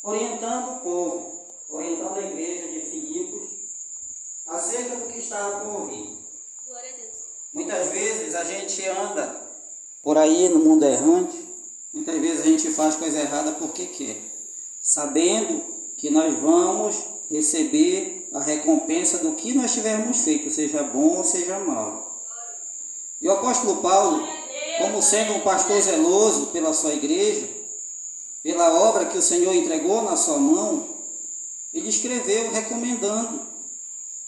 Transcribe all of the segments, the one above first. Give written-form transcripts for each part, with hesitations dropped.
orientando o povo, orientando a igreja de Filipos acerca do que estava por vir. Glória a Deus. Muitas vezes a gente anda por aí no mundo errante, muitas vezes a gente faz coisa errada porque quer, sabendo que nós vamos receber a recompensa do que nós tivermos feito, seja bom ou seja mal. E o apóstolo Paulo, como sendo um pastor zeloso pela sua igreja, pela obra que o Senhor entregou na sua mão, ele escreveu recomendando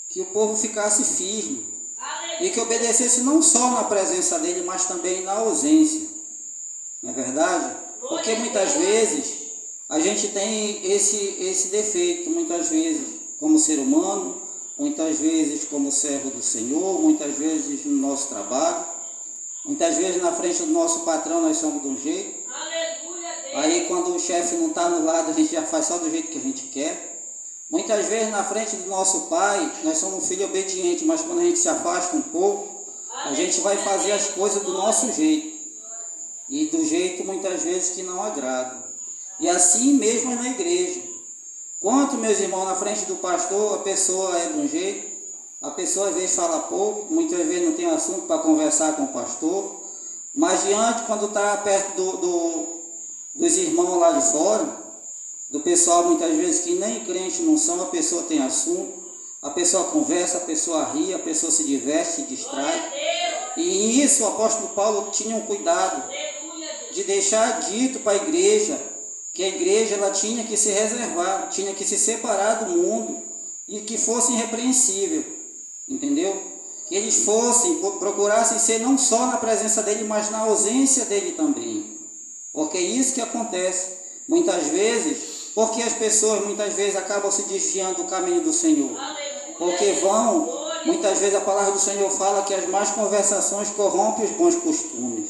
que o povo ficasse firme e que obedecesse não só na presença dele, mas também na ausência. Não é verdade? Porque muitas vezes a gente tem esse defeito, muitas vezes como ser humano, muitas vezes como servo do Senhor, muitas vezes no nosso trabalho, muitas vezes na frente do nosso patrão nós somos de um jeito. Aí quando o chefe não está no lado, a gente já faz só do jeito que a gente quer. Muitas vezes na frente do nosso pai, nós somos um filho obediente, mas quando a gente se afasta um pouco, a gente vai fazer as coisas do nosso jeito. E do jeito muitas vezes que não agrada. E assim mesmo é na igreja. Quanto, meus irmãos, na frente do pastor, a pessoa é de um jeito, a pessoa às vezes fala pouco, muitas vezes não tem assunto para conversar com o pastor, mas diante, quando está perto dos irmãos lá de fora, do pessoal muitas vezes que nem crente não são, a pessoa tem assunto, a pessoa conversa, a pessoa ri, a pessoa se diverte, se distrai. E isso o apóstolo Paulo tinha um cuidado de deixar dito para a igreja, que a igreja ela tinha que se reservar, tinha que se separar do mundo e que fosse irrepreensível, entendeu? Que eles procurassem ser não só na presença dele, mas na ausência dele também. Porque é isso que acontece muitas vezes, porque as pessoas muitas vezes acabam se desviando do caminho do Senhor. Porque muitas vezes a palavra do Senhor fala que as más conversações corrompem os bons costumes.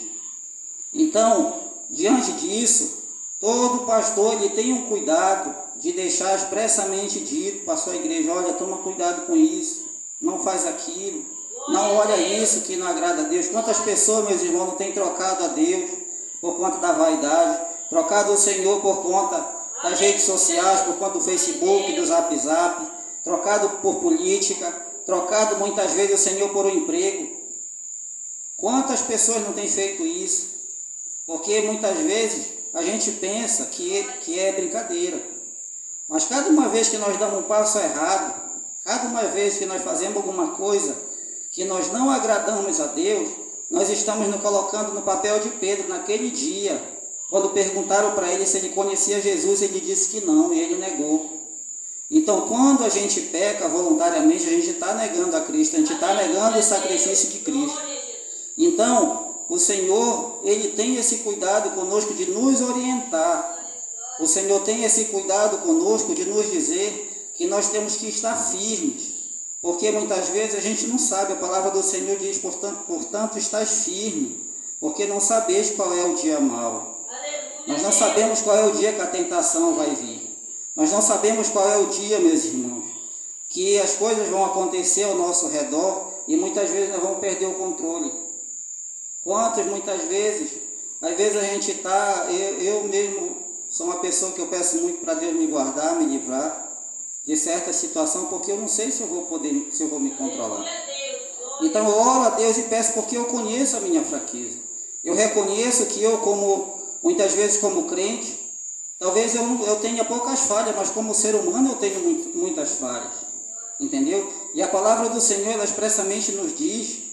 Então, diante disso, todo pastor ele tem um cuidado de deixar expressamente dito para a sua igreja: olha, toma cuidado com isso, não faz aquilo, não olha isso que não agrada a Deus. Quantas pessoas, meus irmãos, não têm trocado a Deus por conta da vaidade, trocado o Senhor por conta das redes sociais, por conta do Facebook, do Zap Zap, trocado por política, trocado muitas vezes o Senhor por um emprego. Quantas pessoas não têm feito isso? Porque muitas vezes a gente pensa que é brincadeira. Mas cada uma vez que nós damos um passo errado, cada uma vez que nós fazemos alguma coisa que nós não agradamos a Deus, nós estamos nos colocando no papel de Pedro naquele dia, quando perguntaram para ele se ele conhecia Jesus, ele disse que não, e ele negou. Então, quando a gente peca voluntariamente, a gente está negando a Cristo, a gente está negando o sacrifício de Cristo. Então, o Senhor, ele tem esse cuidado conosco de nos orientar. O Senhor tem esse cuidado conosco de nos dizer que nós temos que estar firmes. Porque muitas vezes a gente não sabe, a palavra do Senhor diz, portanto estais firme, porque não sabeis qual é o dia mau. Nós não sabemos qual é o dia que a tentação vai vir. Nós não sabemos qual é o dia, meus irmãos, que as coisas vão acontecer ao nosso redor e muitas vezes nós vamos perder o controle. Muitas vezes, às vezes a gente está, eu mesmo sou uma pessoa que eu peço muito para Deus me guardar, me livrar de certa situação, porque eu não sei se eu vou me controlar. Então eu oro a Deus e peço porque eu conheço a minha fraqueza. Eu reconheço que eu, muitas vezes como crente, talvez eu tenha poucas falhas, mas como ser humano eu tenho muitas falhas. Entendeu? E a palavra do Senhor, ela expressamente nos diz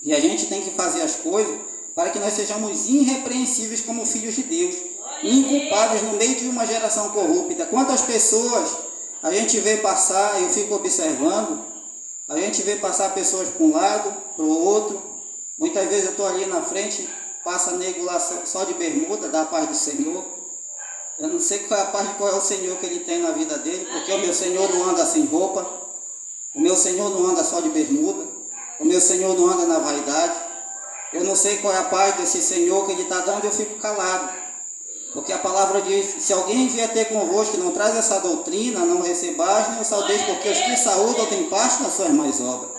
que a gente tem que fazer as coisas para que nós sejamos irrepreensíveis como filhos de Deus, inculpáveis no meio de uma geração corrupta. Quantas pessoas a gente vê passar, eu fico observando, a gente vê passar pessoas para um lado, para o outro. Muitas vezes eu estou ali na frente, passa nego lá só de bermuda, da paz do Senhor. Eu não sei qual é o Senhor que ele tem na vida dele, porque o meu Senhor não anda sem roupa, o meu Senhor não anda só de bermuda, o meu Senhor não anda na vaidade. Eu não sei qual é a paz desse Senhor que ele está dando, eu fico calado. Porque a palavra diz: se alguém vier ter convosco que não traz essa doutrina, não recebais nem o saudeis, porque os que saúdam têm parte nas suas mais obras.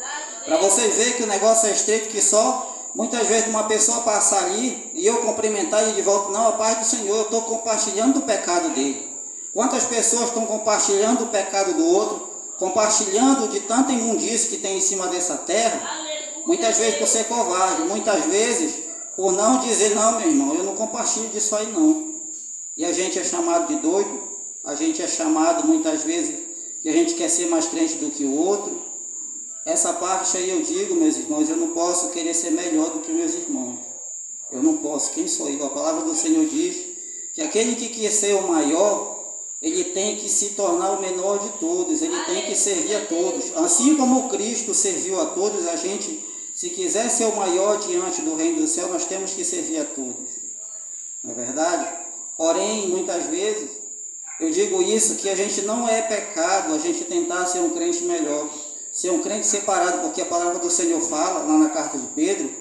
Para vocês verem que o negócio é estreito, que só Muitas vezes uma pessoa passar ali e eu cumprimentar ele de volta, não, a paz do Senhor, eu estou compartilhando do pecado dele. Quantas pessoas estão compartilhando o pecado do outro, compartilhando de tanta imundície que tem em cima dessa terra, muitas vezes por ser covarde, muitas vezes por não dizer, não, meu irmão, eu não compartilho disso aí não. E a gente é chamado de doido, a gente é chamado muitas vezes que a gente quer ser mais crente do que o outro. Essa parte aí eu digo, meus irmãos, eu não posso querer ser melhor do que meus irmãos. Eu não posso, quem sou eu? A palavra do Senhor diz que aquele que quer ser o maior, ele tem que se tornar o menor de todos, ele tem que servir a todos. Assim como Cristo serviu a todos, a gente, se quiser ser o maior diante do reino do céu, nós temos que servir a todos. Não é verdade? Porém, muitas vezes, eu digo isso, que a gente não é pecado, a gente tentar ser um crente melhor, ser um crente separado, porque a palavra do Senhor fala, lá na carta de Pedro,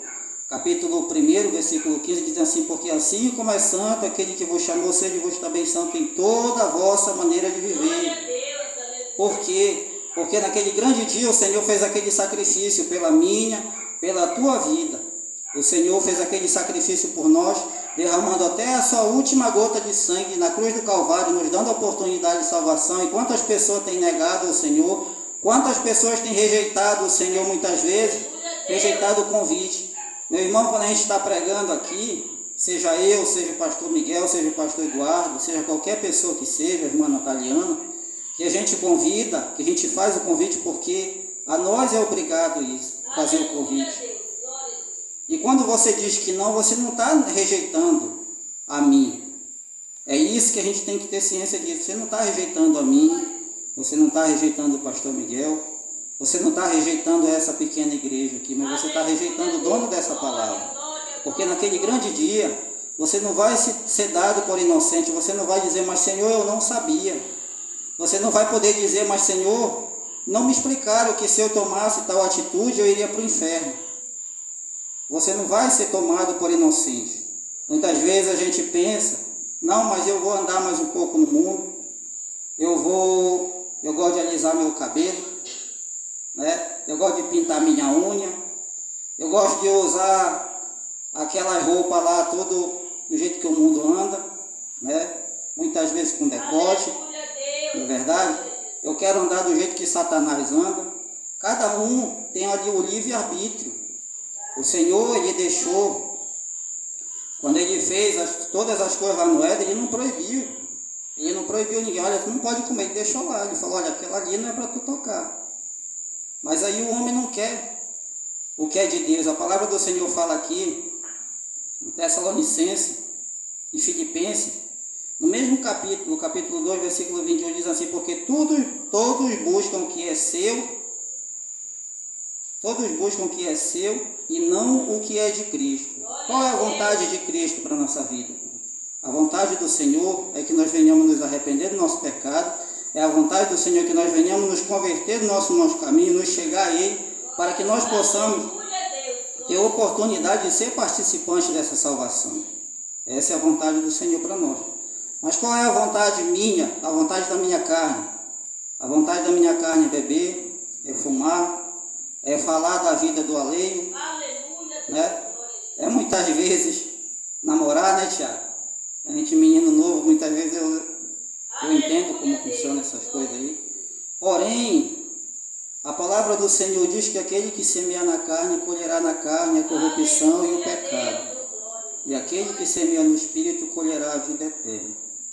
capítulo 1, versículo 15, diz assim, porque assim como é santo aquele que vos chamou, seja vos também santo em toda a vossa maneira de viver. Por quê? Porque naquele grande dia o Senhor fez aquele sacrifício pela minha, pela tua vida. O Senhor fez aquele sacrifício por nós, derramando até a sua última gota de sangue na cruz do Calvário, nos dando a oportunidade de salvação. E quantas pessoas têm negado o Senhor, quantas pessoas têm rejeitado o Senhor muitas vezes, rejeitado o convite. Meu irmão, quando a gente está pregando aqui, seja eu, seja o pastor Miguel, seja o pastor Eduardo, seja qualquer pessoa que seja, a irmã Nataliana, que a gente convida, que a gente faz o convite, porque a nós é obrigado isso, fazer o convite. E quando você diz que não, você não está rejeitando a mim. É isso que a gente tem que ter ciência disso. Você não está rejeitando a mim, você não está rejeitando o pastor Miguel, você não está rejeitando essa pequena igreja aqui, mas você está rejeitando o dono dessa palavra. Porque naquele grande dia, você não vai ser dado por inocente, você não vai dizer, mas Senhor, eu não sabia. Você não vai poder dizer, mas Senhor, não me explicaram que se eu tomasse tal atitude, eu iria para o inferno. Você não vai ser tomado por inocente. Muitas vezes a gente pensa, não, mas eu vou andar mais um pouco no mundo, eu gosto de alisar meu cabelo, né? Eu gosto de pintar minha unha, eu gosto de usar aquela roupa lá, todo do jeito que o mundo anda, né? Muitas vezes com decote, não é verdade? Eu quero andar do jeito que Satanás anda. Cada um tem ali o livre-arbítrio. O Senhor, Ele deixou, quando Ele fez todas as coisas lá no Éden, Ele não proibiu. Ele não proibiu ninguém, olha, tu não pode comer, Ele deixou lá. Ele falou, olha, aquela ali não é para tu tocar. Mas aí o homem não quer o que é de Deus. A palavra do Senhor fala aqui, em Tessalonicenses e Filipenses, no mesmo capítulo, capítulo 2, versículo 21, diz assim, porque todos buscam o que é seu, todos buscam o que é seu e não o que é de Cristo. Qual é a vontade de Cristo para a nossa vida? A vontade do Senhor é que nós venhamos nos arrepender do nosso pecado, é a vontade do Senhor que nós venhamos nos converter do nosso caminho, nos chegar a Ele, para que nós possamos ter a oportunidade de ser participantes dessa salvação. Essa é a vontade do Senhor para nós. Mas qual é a vontade minha, a vontade da minha carne? A vontade da minha carne é beber, é fumar, é falar da vida do alheio, né? É muitas vezes namorar, né, Tiago? A gente menino novo, muitas vezes eu entendo como funcionam essas coisas aí. Porém, a palavra do Senhor diz que aquele que semeia na carne, colherá na carne a corrupção e o pecado. E aquele que semeia no Espírito, colherá a vida eterna.